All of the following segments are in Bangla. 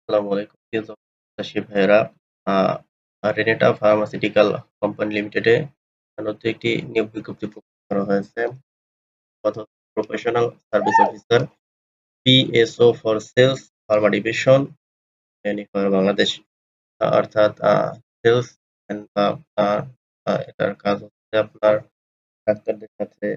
আসসালামু আলাইকুম প্রিয় চাষী ভাইয়েরা। আ রেনেটা ফার্মাসিউটিক্যাল কোম্পানি লিমিটেডে নতুন একটি নিয়োগ বিজ্ঞপ্তি প্রকাশ করা হয়েছে। পদ professional service officer PSO for sales pharma division for Bangladesh. অর্থাৎ সেলস এন্ড আ এটার কাজ হচ্ছে আপনার ডাক্তারদের সাথে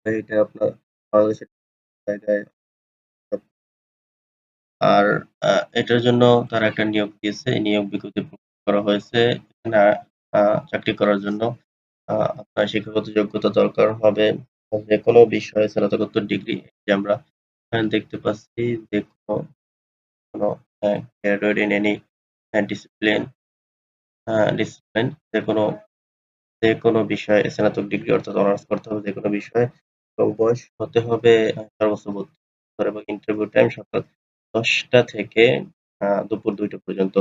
এটা আপনার বাংলাদেশের জায়গায়। আর এটার জন্য তারা একটা নিয়োগ দিয়েছে। এই নিয়োগ বিজ্ঞপ্তি প্রকাশ করা হয়েছে। এখানে আ চাকরি করার জন্য আপনার শিক্ষাগত যোগ্যতা দরকার হবে। যেকোনো বিষয়ে স্নাতকোত্তর ডিগ্রি যে আমরা এখানে দেখতে পাচ্ছি যে কোনো graduate in any discipline discipline যেকোনো বিষয়ে স্নাতক ডিগ্রি অর্থাৎ অনার্স করতে হবে যেকোনো বিষয়ে এবং বয়স হতে হবে সর্বোচ্চ ৩২ বছর এবং ইন্টারভিউ টাইম সকাল ১০টা থেকে দুপুর ২টা পর্যন্ত।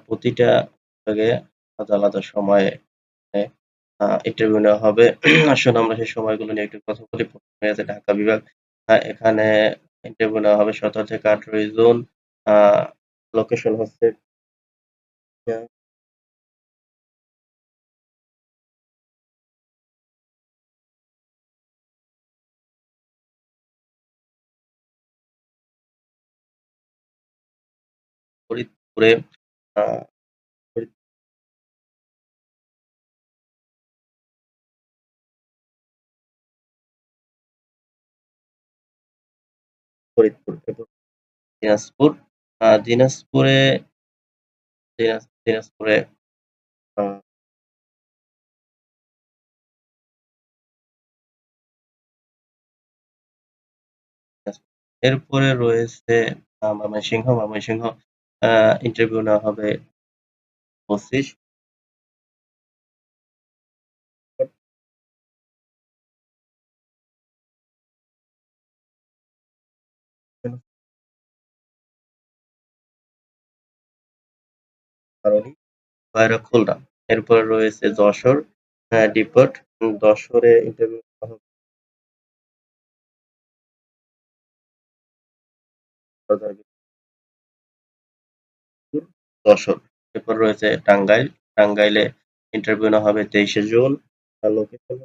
প্রতিটা বিভাগে আলাদা, আলাদা সময়ে এ ইন্টারভিউ নেওয়া হবে। আসুন আমরা সেই সময়গুলো নিয়ে একটু কথা বলি। ১ম এ আছে ঢাকা বিভাগ। এখানে ইন্টারভিউ নেওয়া হবে ১৭ থেকে ১৮ জুন। আ লোকেশন হচ্ছে আ ফরিদপুরে আ ফরিদ ফরিদপুর এবং দিনাজপুর। দিনাজপুরে দিনাজপুরে আ এরপরে রয়েছে ময়মনসিংহ আ ইন্টারভিউ নেওয়া হবে ২৫ কারণই খুলনা। এরপরে রয়েছে যশোর ডিপোট। যশোরে ইন্টারভিউ নেওয়া হবে যশোর। এরপর রয়েছে টাঙ্গাইল। টাঙ্গাইলে ইন্টারভিউ নেওয়া হবে ২৩শে জুন। লোকেশন